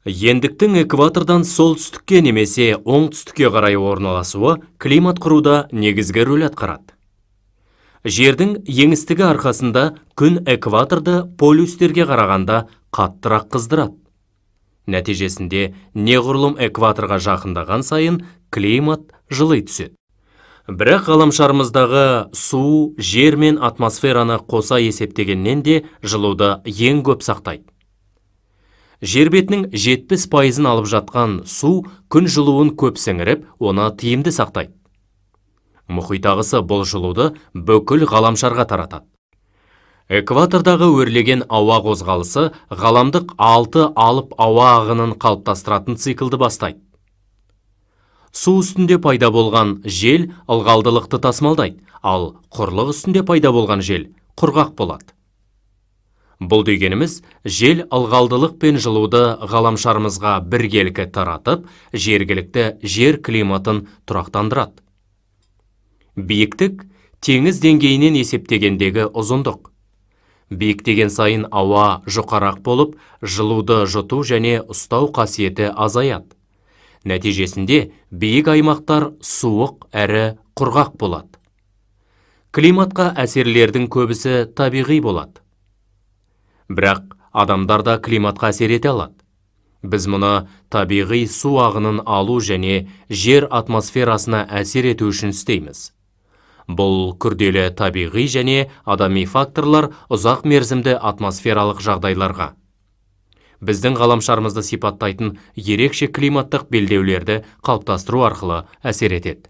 Ендіктің экватордан солтүстікке немесе оңтүстікке қарай орналасуы климат құруда негізгі рөл атқарады. Жердің еңістігі арқасында күн экваторды полюстерге қарағанда қаттырақ қыздырады. Нәтижесінде неғұрлым экваторға жақындаған сайын климат жылый түседі. Бірақ ғаламшарымыздағы су, жер мен атмосфераны қоса есептегеннен де жылуды ең көп сақтайды. Жер бетінің 70% алып жатқан су күн жылуын көп сіңіріп, оны тиімді сақтайды. Мұхит ағысы бұл жылуды бүкіл ғаламшарға таратады. Экватордағы өрлеген ауа қозғалысы ғаламдық 6 алып ауа ағынын қалыптастыратын циклды бастайды. Су үстінде пайда болған жел ылғалдылықты тасымалдайды, ал құрлық үстінде пайда болған жел құрғақ болады. Бұл дегеніміз, жел ылғалдылық пен жылуды ғаламшарымызға біркелкі таратып, жергілікті жер климатын тұрақтандырады. Биіктік теңіз деңгейінен есептегендегі ұзындық. Биіктеген сайын ауа жұқарақ болып, жылуды жұту және ұстау қасиеті азаяды. Нәтижесінде биік аймақтар суық әрі құрғақ болады. Климатқа әсерлердің көбісі табиғи болады. Бірақ адамдар да климатқа әсер ете алады. Біз мұны табиғи су ағынын алу және жер атмосферасына әсер ету үшін істейміз. Бұл күрделі табиғи және адами факторлар ұзақ мерзімді атмосфералық жағдайларға. Біздің ғаламшарымызды сипаттайтын ерекше климаттық белдеулерді қалыптастыру арқылы әсер етеді.